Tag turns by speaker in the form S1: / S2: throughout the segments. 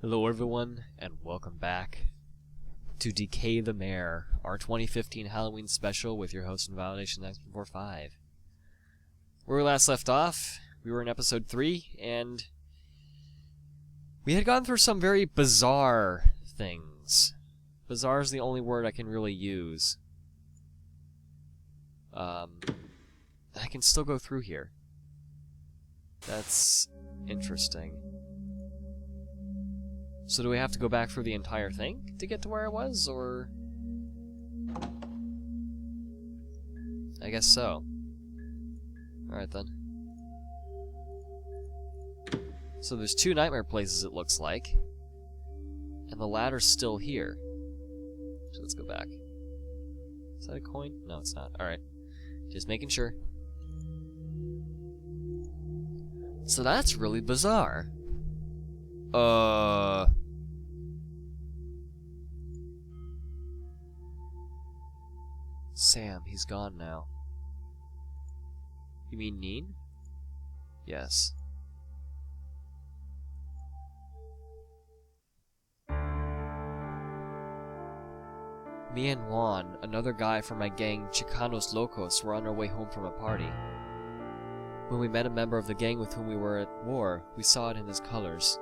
S1: Hello everyone, and welcome back to Decay the Mare, our 2015 Halloween special with your host and Validation X45. Where we last left off, we were in episode 3, and we had gone through some very bizarre things. Bizarre is the only word I can really use. I can still go through here. That's interesting. So do we have to go back through the entire thing to get to where I was, or...? I guess so. Alright then. So there's 2 nightmare places it looks like. And the ladder's still here. So let's go back. Is that a coin? No, it's not. Alright. Just making sure. So that's really bizarre. Sam, he's gone now. You mean Neen? Yes. Me and Juan, another guy from my gang Chicanos Locos, were on our way home from a party. When we met a member of the gang with whom we were at war, we saw it in his colors.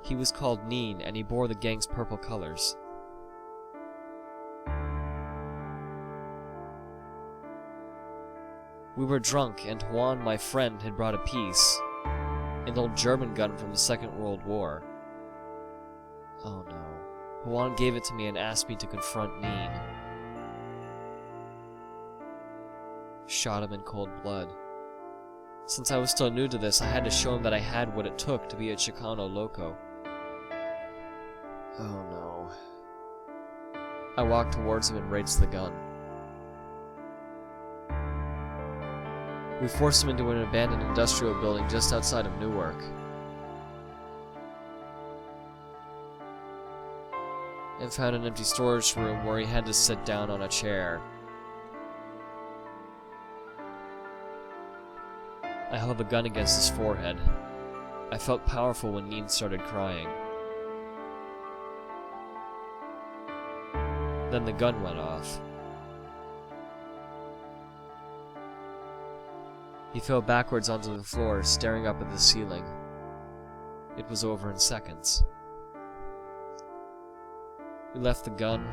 S1: He was called Neen, and he bore the gang's purple colors. We were drunk, and Juan, my friend, had brought a piece. An old German gun from the Second World War. Oh no. Juan gave it to me and asked me to confront Neen. Shot him in cold blood. Since I was still new to this, I had to show him that I had what it took to be a Chicano Loco. Oh no. I walked towards him and raised the gun. We forced him into an abandoned industrial building just outside of Newark. And found an empty storage room where he had to sit down on a chair. I held the gun against his forehead. I felt powerful when Neen started crying. Then the gun went off. He fell backwards onto the floor, staring up at the ceiling. It was over in seconds. We left the gun,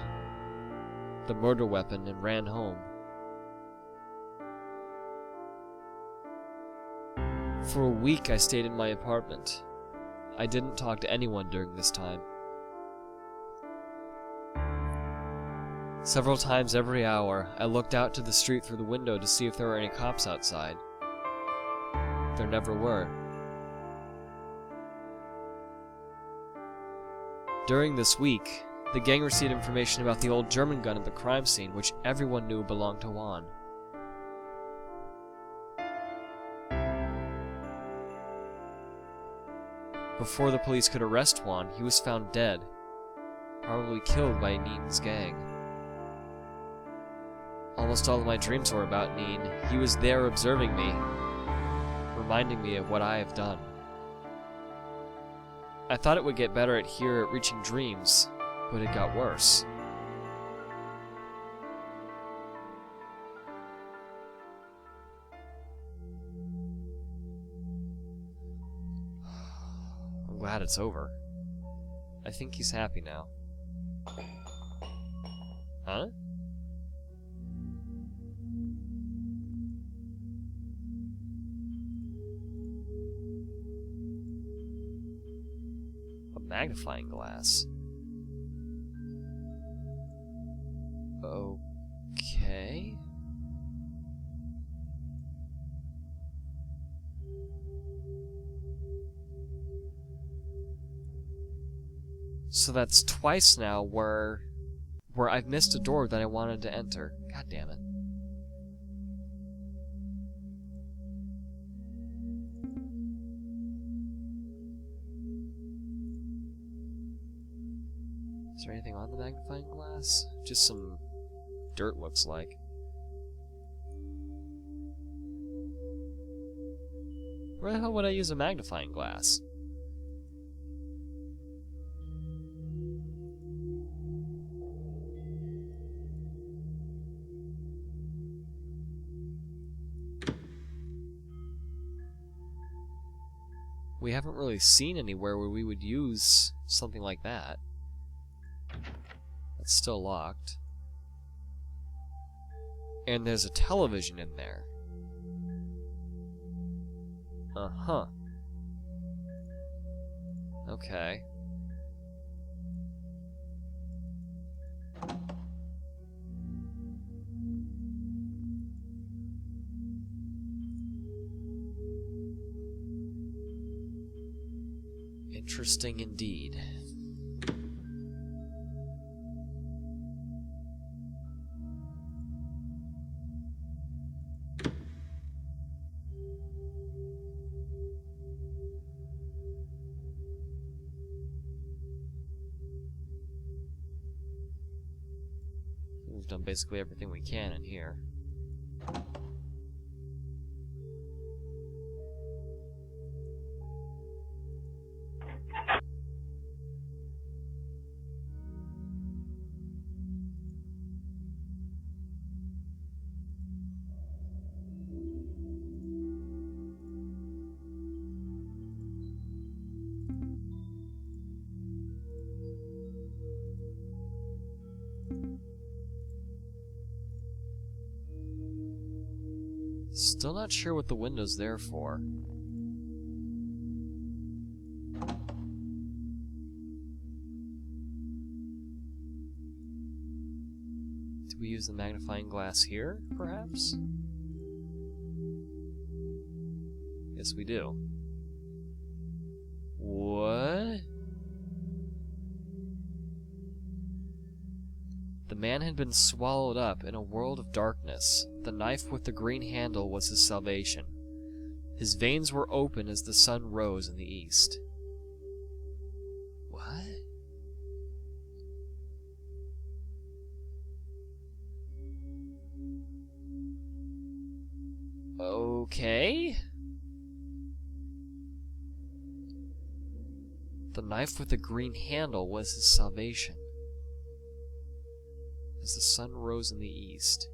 S1: the murder weapon, and ran home. For a week I stayed in my apartment. I didn't talk to anyone during this time. Several times every hour, I looked out to the street through the window to see if there were any cops outside. There never were. During this week, the gang received information about the old German gun at the crime scene, which everyone knew belonged to Juan. Before the police could arrest Juan, he was found dead, probably killed by Neen's gang. Almost all of my dreams were about Neen. He was there observing me, reminding me of what I have done. I thought it would get better here at reaching dreams, but it got worse. I'm glad it's over. I think he's happy now. Huh? A magnifying glass. Okay. So that's twice now where I've missed a door that I wanted to enter. God damn it. Is there anything on the magnifying glass? Just some dirt, looks like. Where the hell would I use a magnifying glass? We haven't really seen anywhere where we would use something like that. It's still locked. And there's a television in there. Uh-huh. Okay. Interesting indeed. We've done basically everything we can in here. Still not sure what the window's there for. Do we use the magnifying glass here, perhaps? Yes, we do. What? The man had been swallowed up in a world of darkness. The knife with the green handle was his salvation. His veins were open as the sun rose in the east. What? Okay. The knife with the green handle was his salvation. As the sun rose in the east.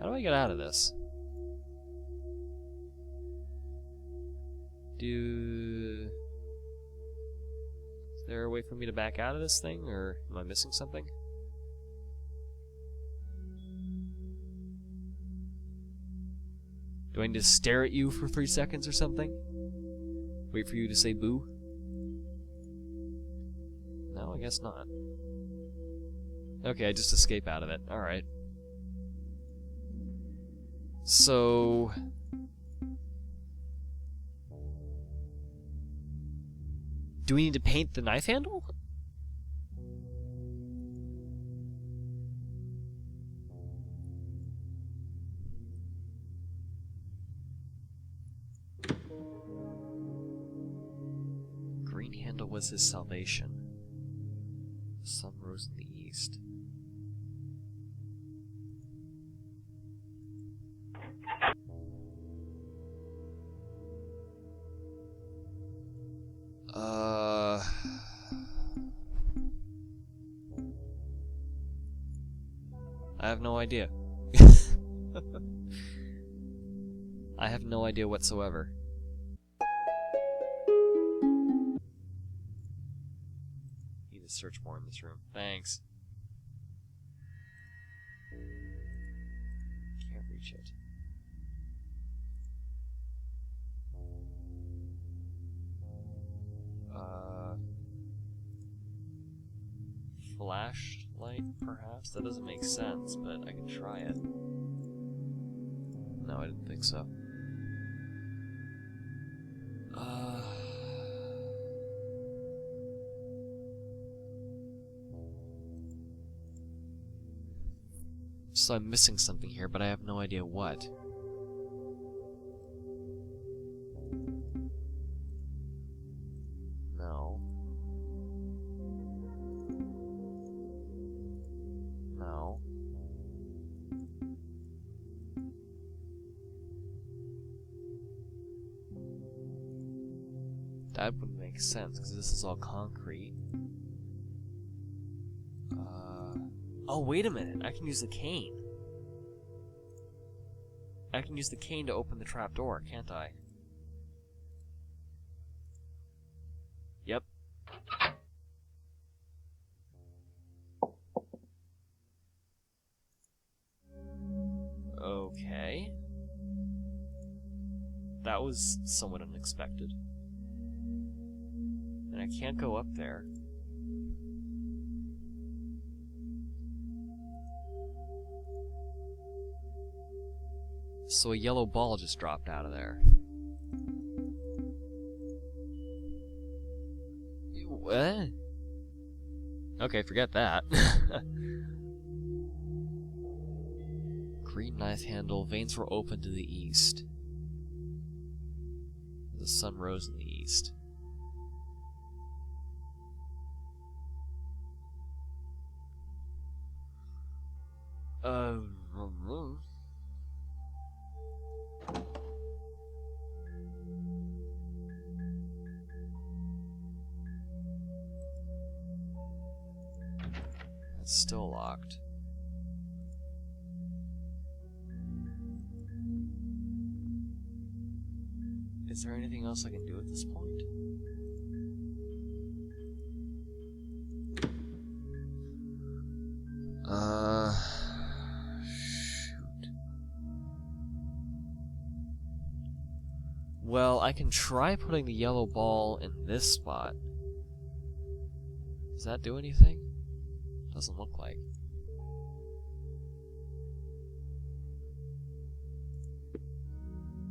S1: How do I get out of this? Is there a way for me to back out of this thing, or am I missing something? Do I need to stare at you for 3 seconds or something? Wait for you to say boo? No, I guess not. Okay, I just escape out of it. Alright. So... do we need to paint the knife handle? Green handle was his salvation. The sun rose in the east. I have no idea. I have no idea whatsoever. Need to search more in this room. Thanks. Can't reach it. Flashlight, perhaps? That doesn't make sense, but I can try it. No, I didn't think so. So I'm missing something here, but I have no idea what. No. No. That wouldn't make sense, because this is all concrete. Oh, wait a minute. I can use the cane. I can use the cane to open the trapdoor, can't I? Yep. Okay. That was somewhat unexpected. And I can't go up there. So a yellow ball just dropped out of there. What? Okay, forget that. Green knife handle. Veins were open to the east. The sun rose in the east. It's still locked. Is there anything else I can do at this point? Shoot. Well, I can try putting the yellow ball in this spot. Does that do anything? Doesn't look like.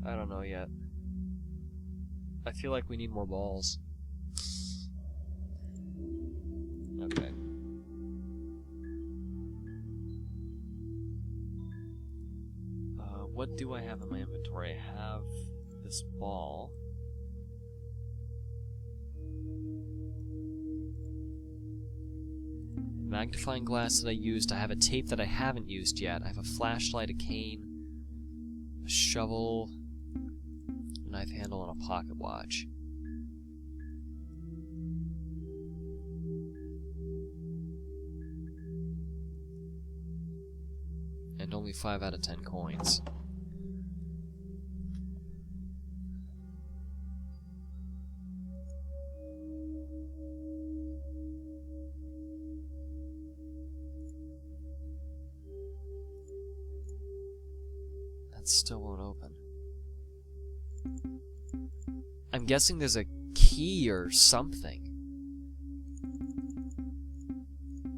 S1: I don't know yet. I feel like we need more balls. Okay. What do I have in my inventory? I have this ball. Magnifying glass that I used. I have a tape that I haven't used yet. I have a flashlight, a cane, a shovel, a knife handle, and a pocket watch. And only 5 out of 10 coins. Still won't open. I'm guessing there's a key or something.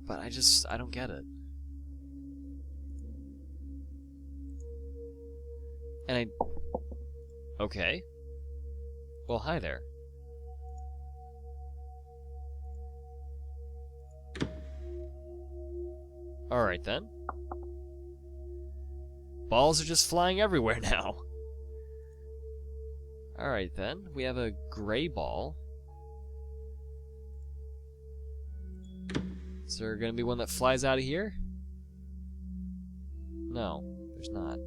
S1: But I don't get it. And okay. Well, hi there. Alright then. Balls are just flying everywhere now. Alright then, we have a gray ball. Is there gonna be one that flies out of here? No, there's not.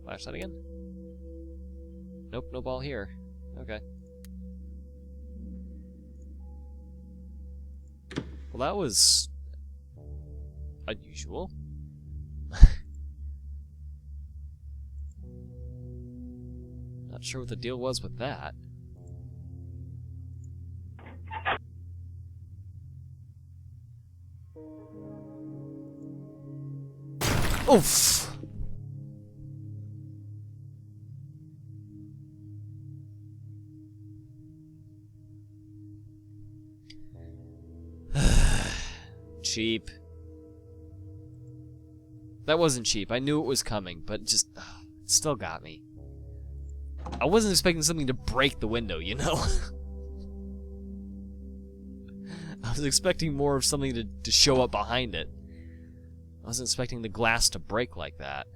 S1: Flash that again? Nope, no ball here. Okay. Well, that was unusual. Not sure what the deal was with that. Oof! Cheap. That wasn't cheap. I knew it was coming, but just it still got me. I wasn't expecting something to break the window, you know? I was expecting more of something to show up behind it. I wasn't expecting the glass to break like that.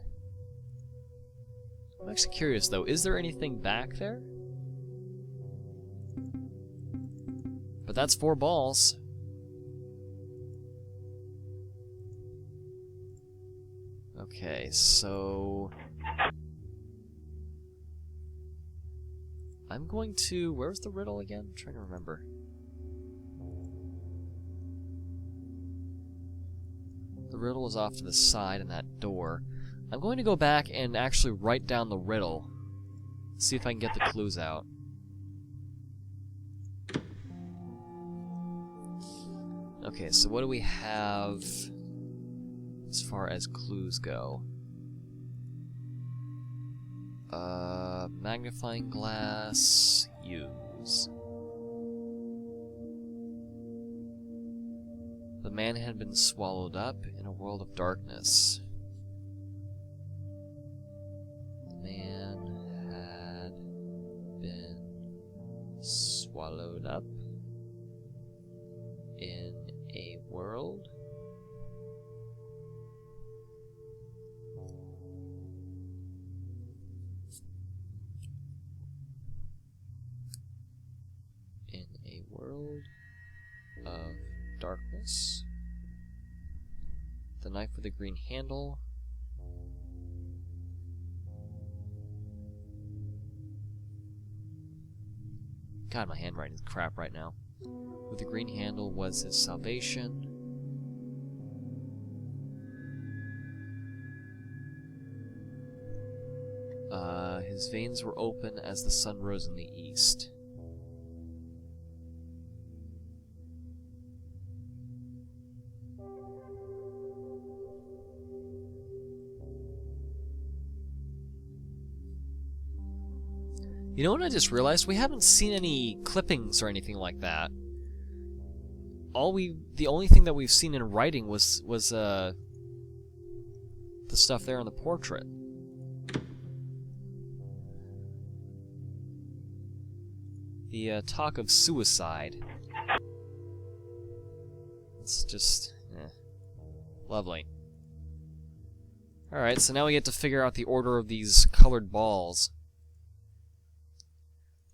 S1: I'm actually curious, though. Is there anything back there? But that's 4 balls. Okay, so... I'm going to... Where's the riddle again? I'm trying to remember. The riddle is off to the side in that door. I'm going to go back and actually write down the riddle. See if I can get the clues out. Okay, so what do we have as far as clues go? Magnifying glass, use. The man had been swallowed up in a world of darkness. The man had been swallowed up in a world of darkness. The knife with the green handle. God, my handwriting is crap right now. With the green handle was his salvation. His veins were open as the sun rose in the east. You know what I just realized? We haven't seen any clippings or anything like that. The only thing that we've seen in writing was the stuff there on the portrait. The talk of suicide. It's just lovely. Alright, so now we get to figure out the order of these colored balls.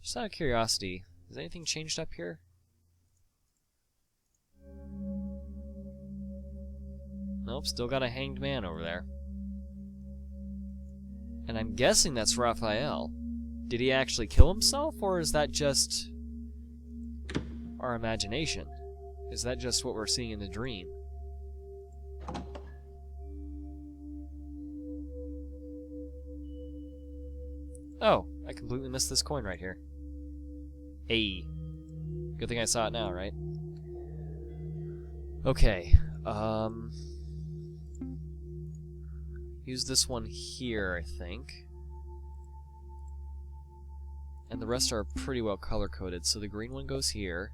S1: Just out of curiosity, has anything changed up here? Nope, still got a hanged man over there. And I'm guessing that's Raphael. Did he actually kill himself, or is that just our imagination? Is that just what we're seeing in the dream? Oh, I completely missed this coin right here. Hey. Good thing I saw it now, right? Okay. Use this one here, I think. And the rest are pretty well color-coded. So the green one goes here.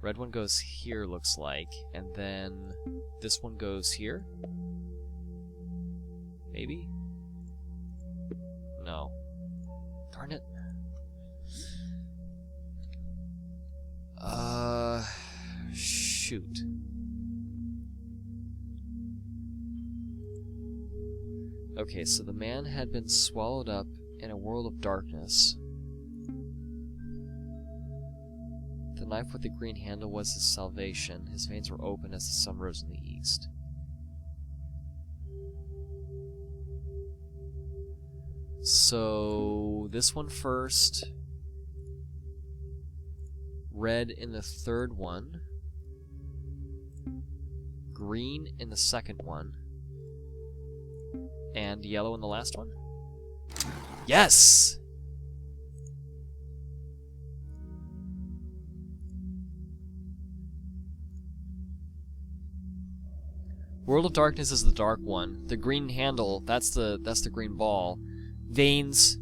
S1: Red one goes here, looks like. And then this one goes here? Maybe? No. Darn it. Shoot. Okay, so the man had been swallowed up in a world of darkness. The knife with the green handle was his salvation. His veins were open as the sun rose in the east. So, this one first. Red in the third one. Green in the second one. And yellow in the last one? Yes! World of Darkness is the dark one. The green handle, that's the green ball. Veins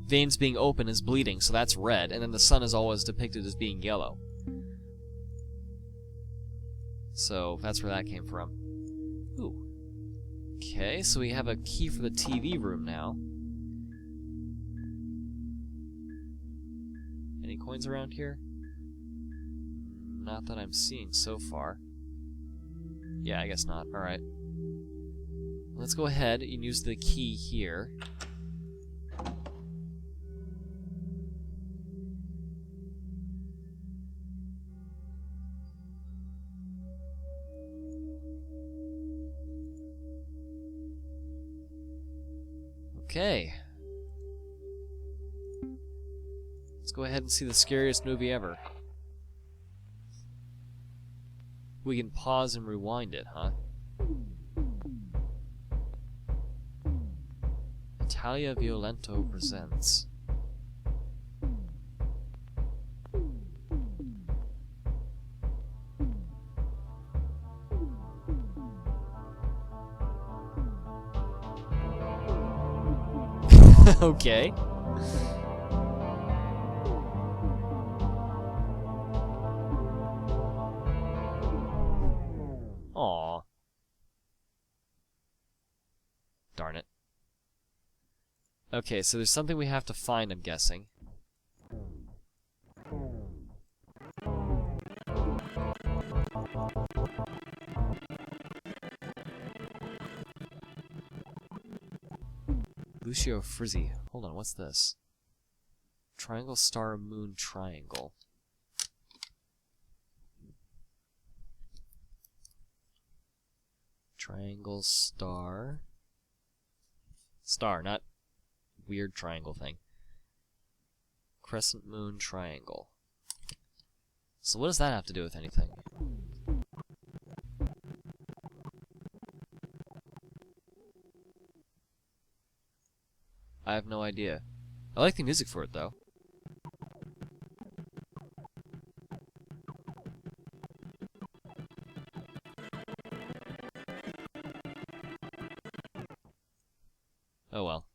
S1: being open is bleeding, so that's red, and then the sun is always depicted as being yellow. So that's where that came from. Ooh. Okay, so we have a key for the TV room now. Any coins around here? Not that I'm seeing so far. Yeah, I guess not. Alright. Let's go ahead and use the key here. Okay. Let's go ahead and see the scariest movie ever. We can pause and rewind it, huh? Italia Violento presents. Okay. Aw. Darn it. Okay, so there's something we have to find, I'm guessing. Lucio Frizzy. Hold on, what's this? Triangle, star, moon, triangle. Triangle, star. Star, not weird triangle thing. Crescent, moon, triangle. So what does that have to do with anything? I have no idea. I like the music for it, though. Oh well.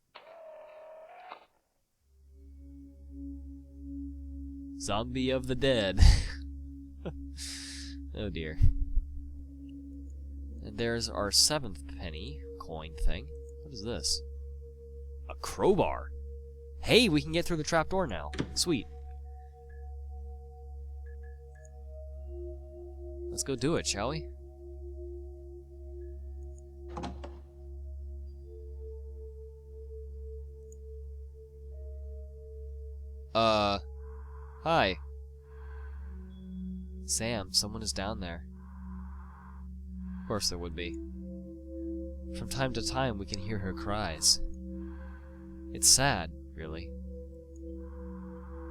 S1: Zombie of the dead. Oh dear. And there's our 7th penny coin thing. What is this? A crowbar. Hey, we can get through the trapdoor now. Sweet. Let's go do it, shall we? Hi. Sam, someone is down there. Of course there would be. From time to time we can hear her cries. It's sad, really.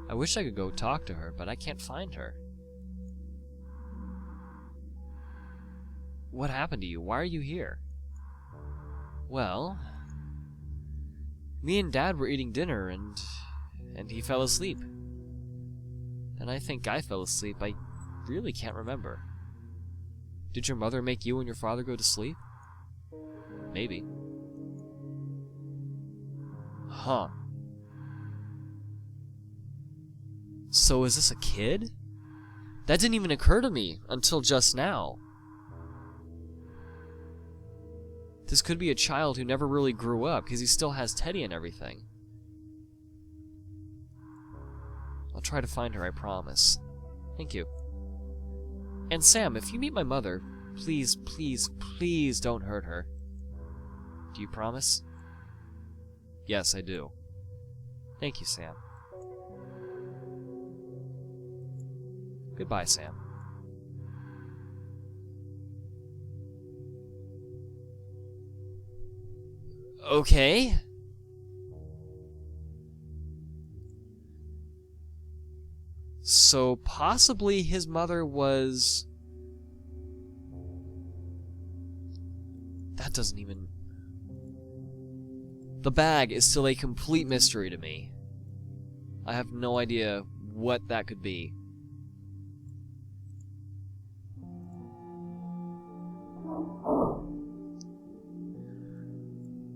S1: I wish I could go talk to her, but I can't find her. What happened to you? Why are you here? Well, me and Dad were eating dinner and he fell asleep. And I think I fell asleep. I really can't remember. Did your mother make you and your father go to sleep? Maybe. Huh. So is this a kid? That didn't even occur to me until just now. This could be a child who never really grew up because he still has Teddy and everything. I'll try to find her, I promise. Thank you. And Sam, if you meet my mother, please, please, please don't hurt her. Do you promise? Yes, I do. Thank you, Sam. Goodbye, Sam. Okay. So possibly his mother was... That doesn't even... The bag is still a complete mystery to me. I have no idea what that could be.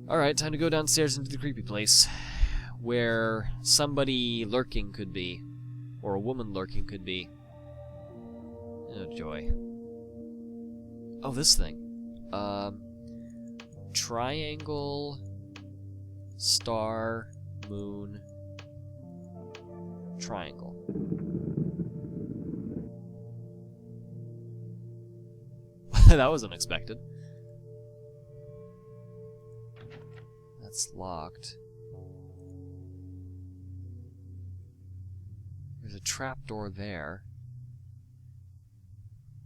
S1: Alright, time to go downstairs into the creepy place, where somebody lurking could be, or a woman lurking could be. Oh joy. Oh, this thing. Triangle, star, moon, triangle. That was unexpected. That's locked. There's a trapdoor there.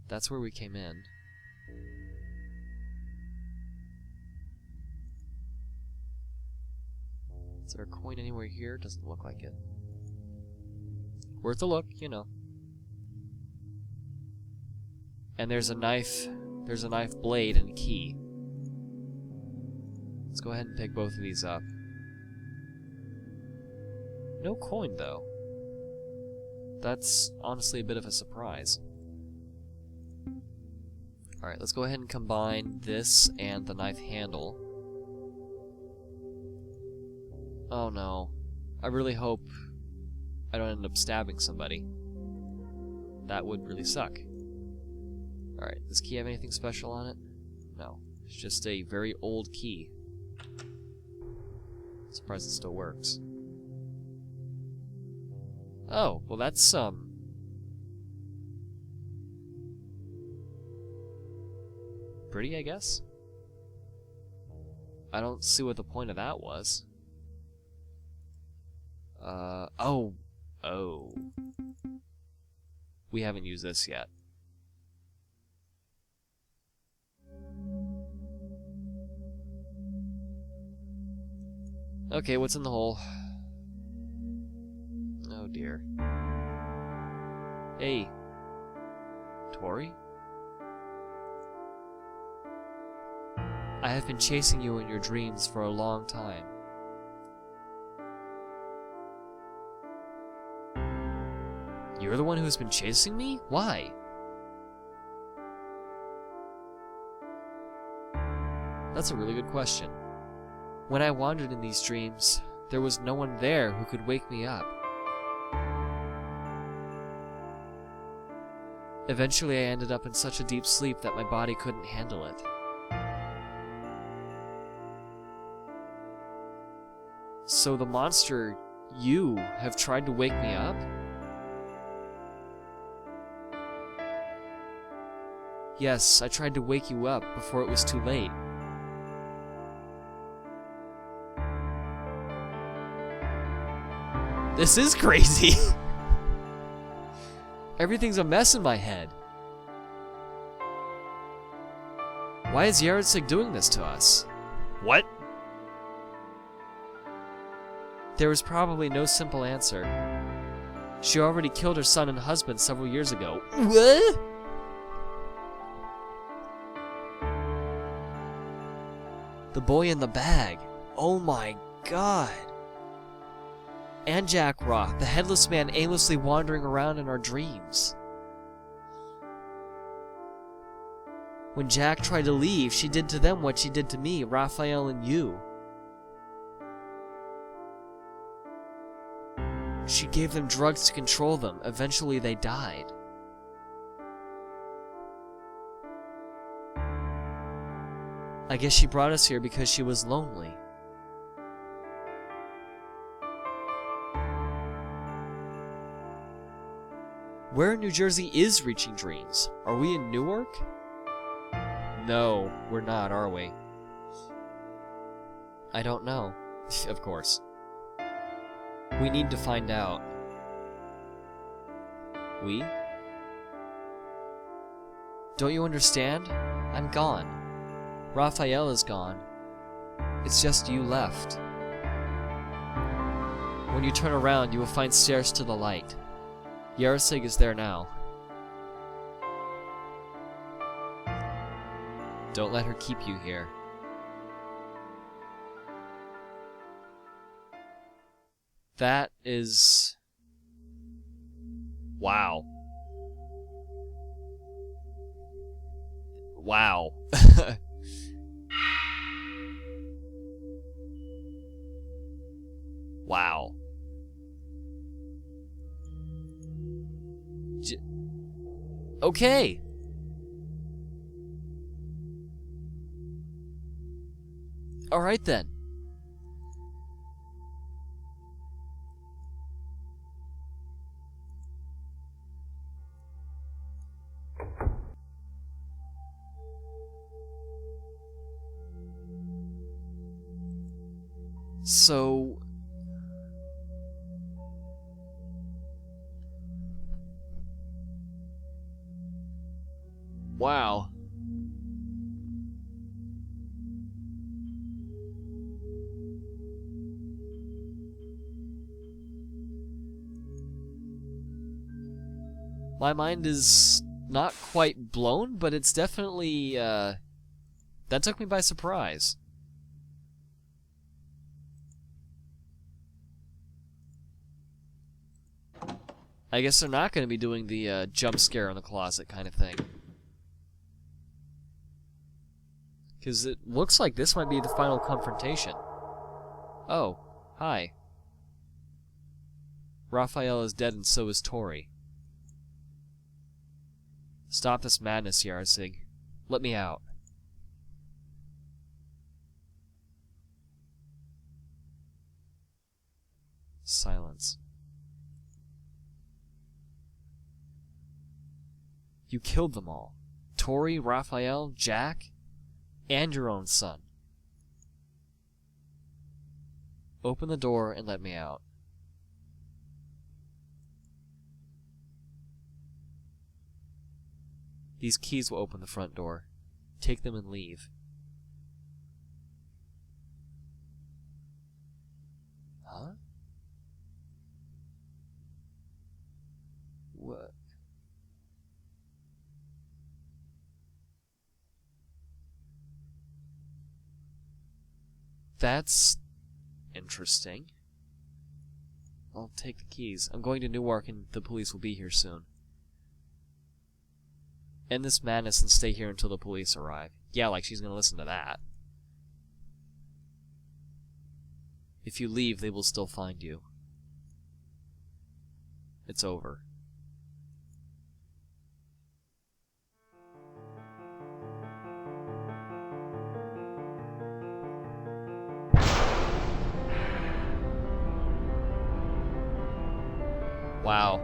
S1: That's where we came in. Is there a coin anywhere here? Doesn't look like it. Worth a look, you know. And there's a knife blade and a key. Let's go ahead and pick both of these up. No coin, though. That's honestly a bit of a surprise. Alright, let's go ahead and combine this and the knife handle. Oh no. I really hope I don't end up stabbing somebody. That would really suck. Alright, does this key have anything special on it? No. It's just a very old key. Surprised it still works. Oh, well that's, pretty, I guess? I don't see what the point of that was. Oh. We haven't used this yet. Okay, what's in the hole? Oh dear. Hey. Tori? I have been chasing you in your dreams for a long time. You're the one who has been chasing me? Why? That's a really good question. When I wandered in these dreams, there was no one there who could wake me up. Eventually I ended up in such a deep sleep that my body couldn't handle it. So the monster, you, have tried to wake me up? Yes, I tried to wake you up before it was too late. This is crazy! Everything's a mess in my head. Why is Yarodsig doing this to us? What? There was probably no simple answer. She already killed her son and husband several years ago. What? The boy in the bag. Oh my god. And Jack Roth, the headless man aimlessly wandering around in our dreams. When Jack tried to leave, she did to them what she did to me, Raphael, and you. She gave them drugs to control them. Eventually they died. I guess she brought us here because she was lonely. Where in New Jersey is Reaching Dreams? Are we in Newark? No, we're not, are we? I don't know. Of course. We need to find out. We? Don't you understand? I'm gone. Raphael is gone. It's just you left. When you turn around, you will find stairs to the light. Yarodsig is there now. Don't let her keep you here. That is... wow. Wow. Wow. Okay. Alright then. So... wow. My mind is not quite blown, but it's definitely, that took me by surprise. I guess they're not going to be doing the jump scare in the closet kind of thing. Because it looks like this might be the final confrontation. Oh, hi. Raphael is dead and so is Tori. Stop this madness, Yarsig. Let me out. Silence. You killed them all. Tori, Raphael, Jack, and your own son. Open the door and let me out. These keys will open the front door. Take them and leave. Huh? What? That's interesting. I'll take the keys. I'm going to Newark and the police will be here soon. End this madness and stay here until the police arrive. Yeah, like she's gonna listen to that. If you leave, they will still find you. It's over. Wow.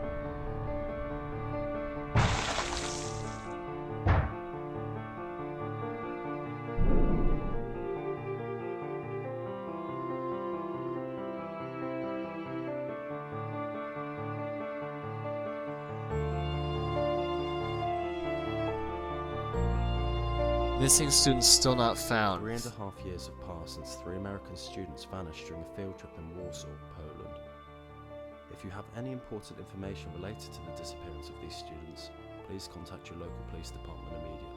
S1: Missing students still not found.
S2: 3.5 years have passed since 3 American students vanished during a field trip in Warsaw, Poland. If you have any important information related to the disappearance of these students, please contact your local police department immediately.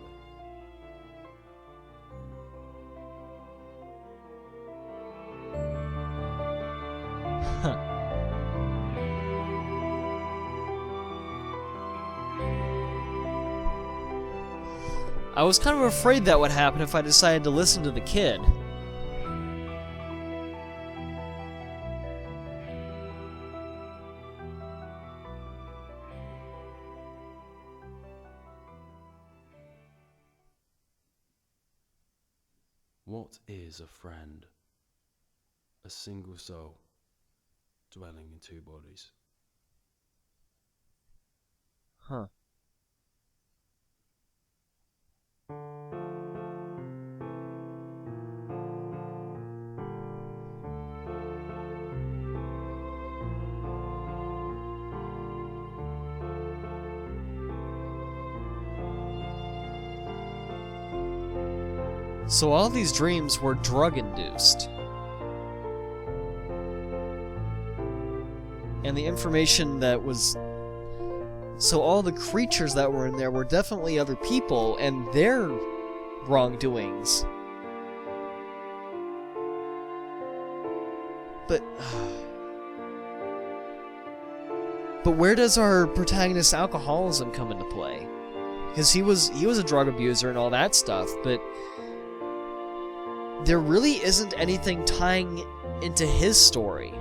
S1: I was kind of afraid that would happen if I decided to listen to the kid.
S2: What is a friend? A single soul, dwelling in 2 bodies.
S1: Huh. So all these dreams were drug-induced. And the information that was... So all the creatures that were in there were definitely other people and their wrongdoings. But... But where does our protagonist's alcoholism come into play? Because he was a drug abuser and all that stuff, but... There really isn't anything tying into his story.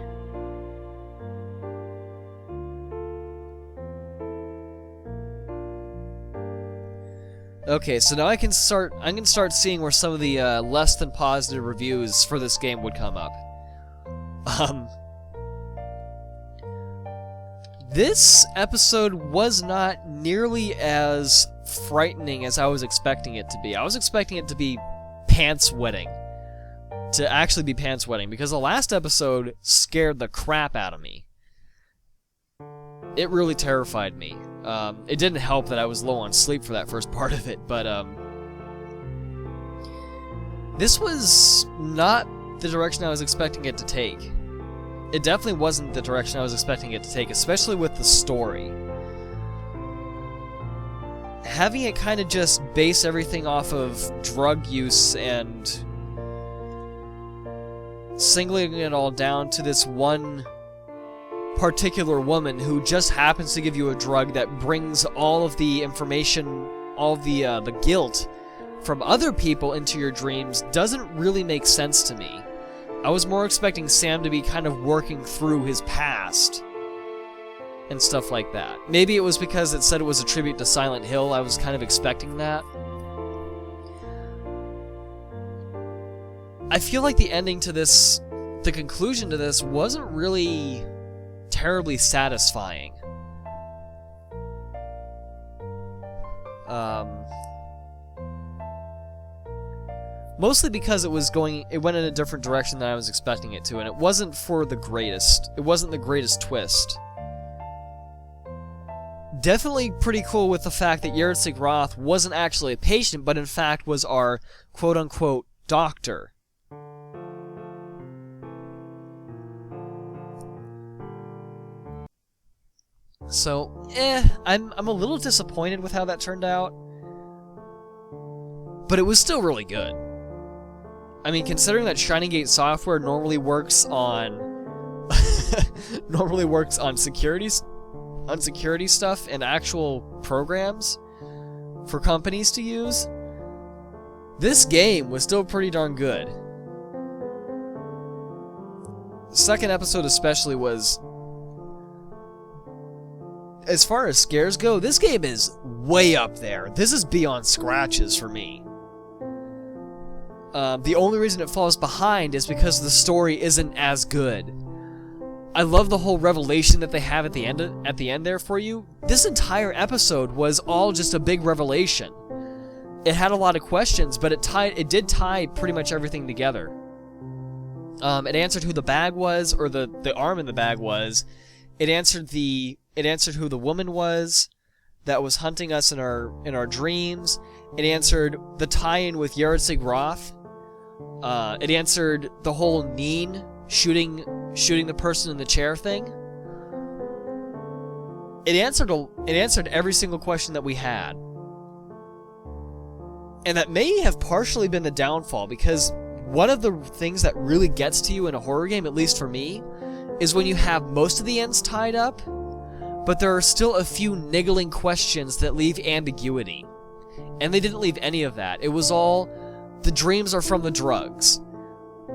S1: Okay, so now I can start seeing where some of the less than positive reviews for this game would come up. This episode was not nearly as frightening as I was expecting it to be. I was expecting it to be pants-wetting. To actually be pants-wetting, because the last episode scared the crap out of me. It really terrified me. It didn't help that I was low on sleep for that first part of it, but this was not the direction I was expecting it to take. It definitely wasn't the direction I was expecting it to take, especially with the story. having it kind of just base everything off of drug use and singling it all down to this one particular woman who just happens to give you a drug that brings all of the information, all of the guilt from other people into your dreams doesn't really make sense to me. I was more expecting Sam to be kind of working through his past and stuff like that. Maybe it was because it said it was a tribute to Silent Hill. I was kind of expecting that. I feel like the ending to this, the conclusion to this, wasn't really terribly satisfying. Mostly because it went in a different direction than I was expecting it to, and it wasn't the greatest twist. Definitely pretty cool with the fact that Yerzig Roth wasn't actually a patient, but in fact was our quote-unquote doctor. So, I'm a little disappointed with how that turned out, but it was still really good. I mean, considering that Shining Gate Software normally works on security stuff and actual programs for companies to use, this game was still pretty darn good. The second episode especially was, as far as scares go, this game is way up there. This is beyond scratches for me. The only reason it falls behind is because the story isn't as good. I love the whole revelation that they have at the end there for you. This entire episode was all just a big revelation. It had a lot of questions, but it did tie pretty much everything together. It answered who the bag was, or the arm in the bag was. It answered who the woman was that was hunting us in our dreams. It answered the tie-in with Yerzig Roth. It answered the whole Neen shooting the person in the chair thing. It answered every single question that we had. And that may have partially been the downfall, because one of the things that really gets to you in a horror game, at least for me, is when you have most of the ends tied up, but there are still a few niggling questions that leave ambiguity. And they didn't leave any of that. It was all, the dreams are from the drugs.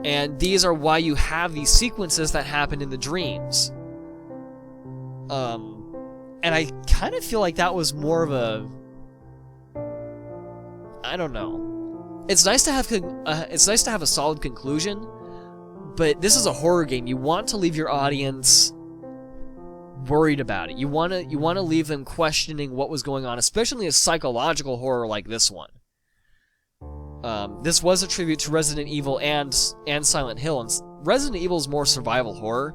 S1: And these are why you have these sequences that happen in the dreams. And I kind of feel like that was more of a, I don't know. It's nice to have a solid conclusion, but this is a horror game. You want to leave your audience worried about it. You want to leave them questioning what was going on, especially a psychological horror like this one. This was a tribute to Resident Evil and Silent Hill, and Resident Evil is more survival horror.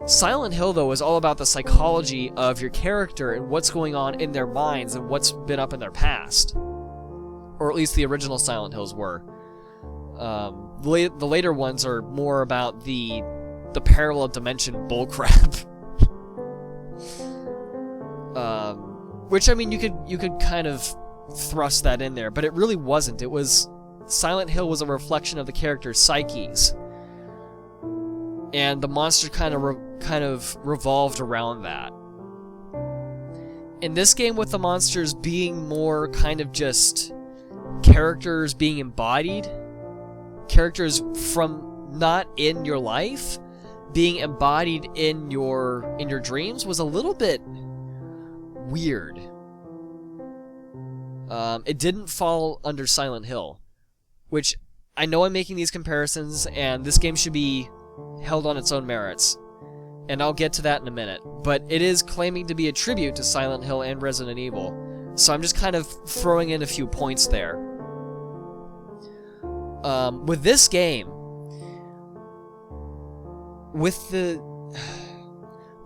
S1: Silent Hill, though, is all about the psychology of your character and what's going on in their minds and what's been up in their past. Or at least the original Silent Hills were. The later ones are more about the parallel dimension bullcrap. Which, I mean, you could kind of thrust that in there, but it really wasn't. It was, Silent Hill was a reflection of the characters' psyches, and the monster kind of revolved around that. In this game, with the monsters being more kind of just characters being embodied, characters from not in your life being embodied in your dreams, was a little bit weird. It didn't fall under Silent Hill, which I know I'm making these comparisons, and this game should be held on its own merits, and I'll get to that in a minute, but it is claiming to be a tribute to Silent Hill and Resident Evil, so I'm just kind of throwing in a few points there. With this game, with the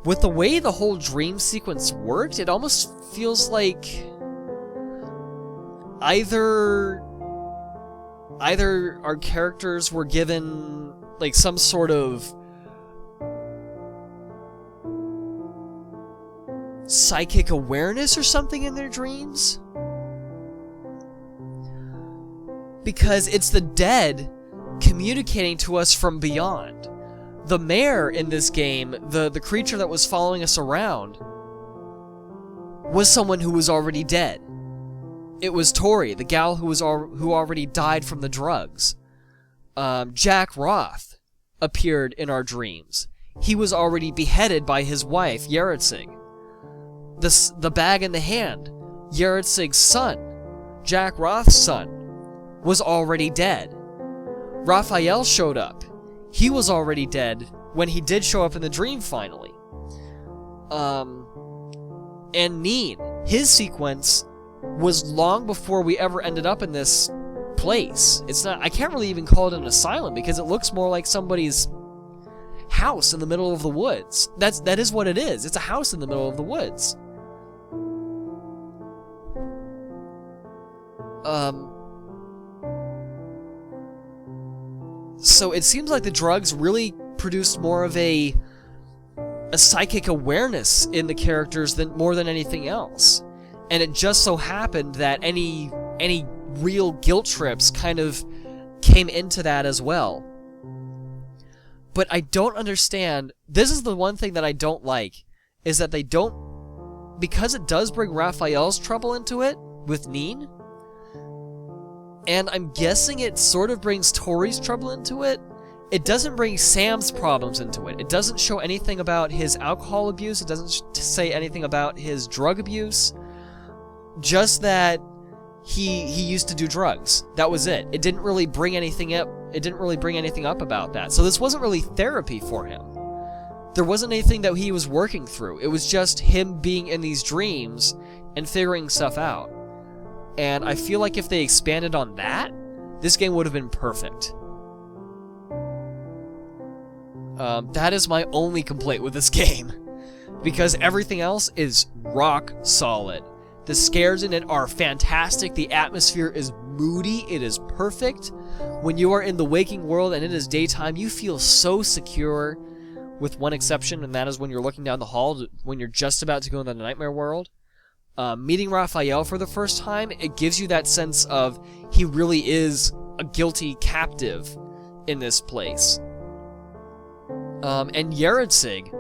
S1: way the whole dream sequence worked, it almost feels like either our characters were given like some sort of psychic awareness or something in their dreams, because it's the dead communicating to us from beyond. The Mare in this game, the creature that was following us around, was someone who was already dead. It was Tori, the gal who already died from the drugs. Jack Roth appeared in our dreams. He was already beheaded by his wife, Yeritzig. The bag in the hand, Yeritzig's son, Jack Roth's son, was already dead. Raphael showed up. He was already dead when he did show up in the dream finally. And Neen, his sequence was long before we ever ended up in this place. I can't really even call it an asylum because it looks more like somebody's house in the middle of the woods. That is what it is. It's a house in the middle of the woods. So it seems like the drugs really produced more of a psychic awareness in the characters more than anything else. And it just so happened that any real guilt trips kind of came into that as well. But I don't understand, this is the one thing that I don't like, is that they don't, because it does bring Raphael's trouble into it, with Neen, and I'm guessing it sort of brings Tori's trouble into it, it doesn't bring Sam's problems into it. It doesn't show anything about his alcohol abuse, it doesn't say anything about his drug abuse, just that he used to do drugs. That was it. It didn't really bring anything up. It didn't really bring anything up about that. So this wasn't really therapy for him. There wasn't anything that he was working through. It was just him being in these dreams and figuring stuff out. And I feel like if they expanded on that, this game would have been perfect. That is my only complaint with this game, because everything else is rock solid. The scares in it are fantastic, the atmosphere is moody, it is perfect. When you are in the waking world and it is daytime, you feel so secure, with one exception, and that is when you're looking down the hall, when you're just about to go into the nightmare world. Meeting Raphael for the first time, it gives you that sense of he really is a guilty captive in this place. And Yeritzig,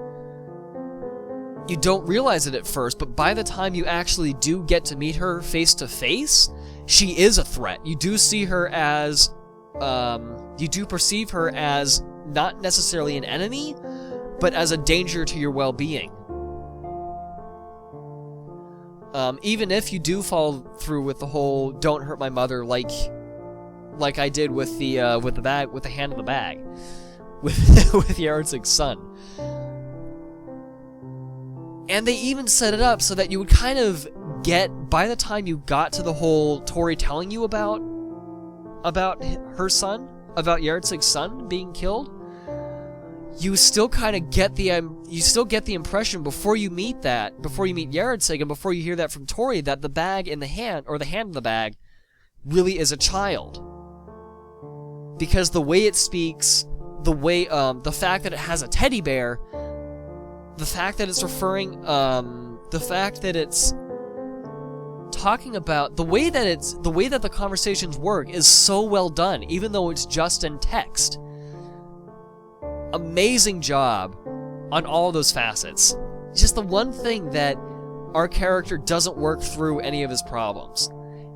S1: you don't realize it at first, but by the time you actually do get to meet her face to face, she is a threat. You do see her as, you do perceive her as not necessarily an enemy, but as a danger to your well-being. Even if you do fall through with the whole "don't hurt my mother" like I did with the bag, with the hand in the bag, with Yeritzig's son. And they even set it up so that you would kind of get, by the time you got to the whole Tori telling you about her son, about Yeritzig's son being killed, you still kind of get the impression before you meet Yeritzig and before you hear that from Tori, that the bag in the hand, or the hand in the bag, really is a child. Because the way it speaks, the way, the fact that it has a teddy bear, the fact that it's referring, the fact that it's talking about, the way that the conversations work is so well done, even though it's just in text. Amazing job on all those facets. Just the one thing that our character doesn't work through any of his problems.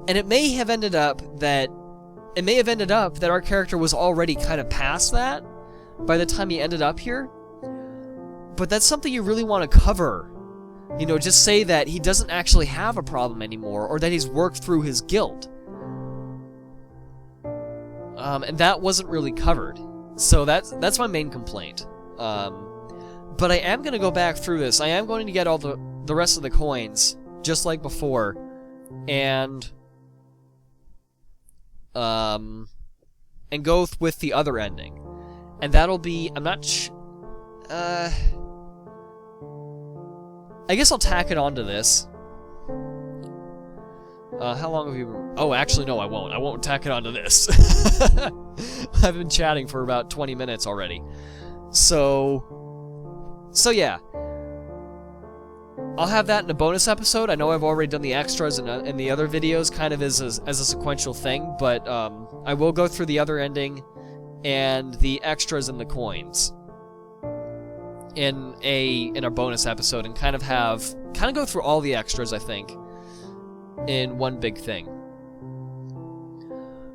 S1: And it may have ended up that our character was already kind of past that by the time he ended up here. But that's something you really want to cover. You know, just say that he doesn't actually have a problem anymore, or that he's worked through his guilt. And that wasn't really covered. So that's my main complaint. But I am going to go back through this. I am going to get all the rest of the coins, just like before, and go with the other ending. And that'll be, I guess I'll tack it onto this. How long have you been... Oh, actually, no, I won't. I won't tack it onto this. I've been chatting for about 20 minutes already. So yeah. I'll have that in a bonus episode. I know I've already done the extras in the other videos, kind of as a sequential thing, but I will go through the other ending and the extras and the coins in a bonus episode, and kind of go through all the extras, I think, in one big thing.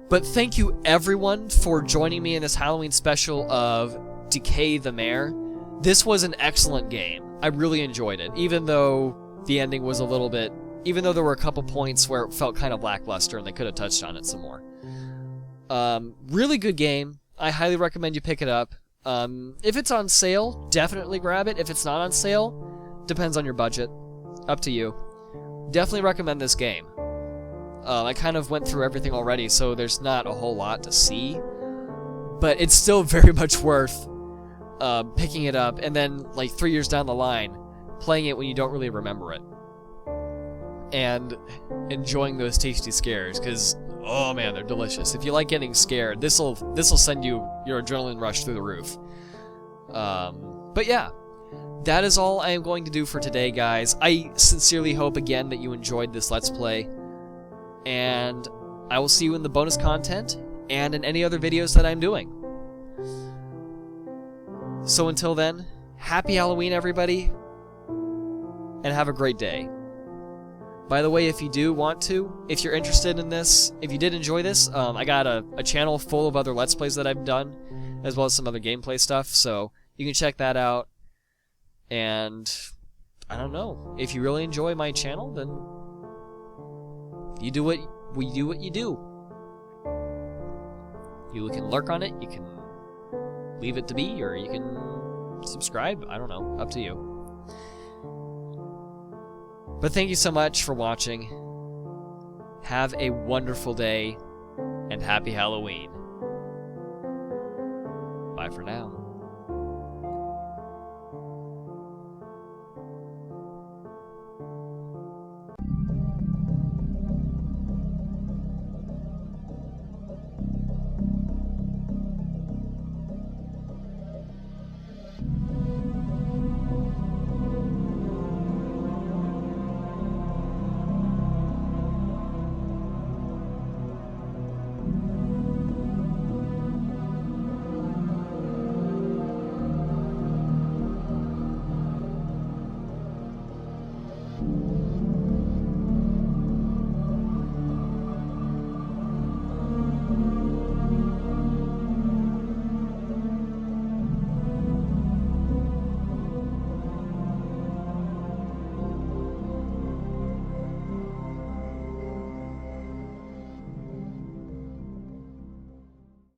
S1: But thank you everyone for joining me in this Halloween special of Decay the Mare. This was an excellent game. I really enjoyed it, even though the ending was a little bit... Even though there were a couple points where it felt kind of lackluster and they could have touched on it some more. Really good game. I highly recommend you pick it up. If it's on sale, definitely grab it. If it's not on sale, depends on your budget. Up to you. Definitely recommend this game. I kind of went through everything already, so there's not a whole lot to see. But it's still very much worth picking it up, and then, like, 3 years down the line, playing it when you don't really remember it. And enjoying those tasty scares, because, oh man, they're delicious. If you like getting scared, this'll send your adrenaline rush through the roof. But yeah, that is all I am going to do for today, guys. I sincerely hope, again, that you enjoyed this Let's Play. And I will see you in the bonus content, and in any other videos that I'm doing. So until then, happy Halloween, everybody, and have a great day. By the way, if you do want to, if you're interested in this, if you did enjoy this, I got a channel full of other Let's Plays that I've done, as well as some other gameplay stuff, so you can check that out. And, I don't know, if you really enjoy my channel, then you do what you do. You can lurk on it, you can leave it to be, or you can subscribe. I don't know, up to you. But thank you so much for watching. Have a wonderful day, and happy Halloween. Bye for now.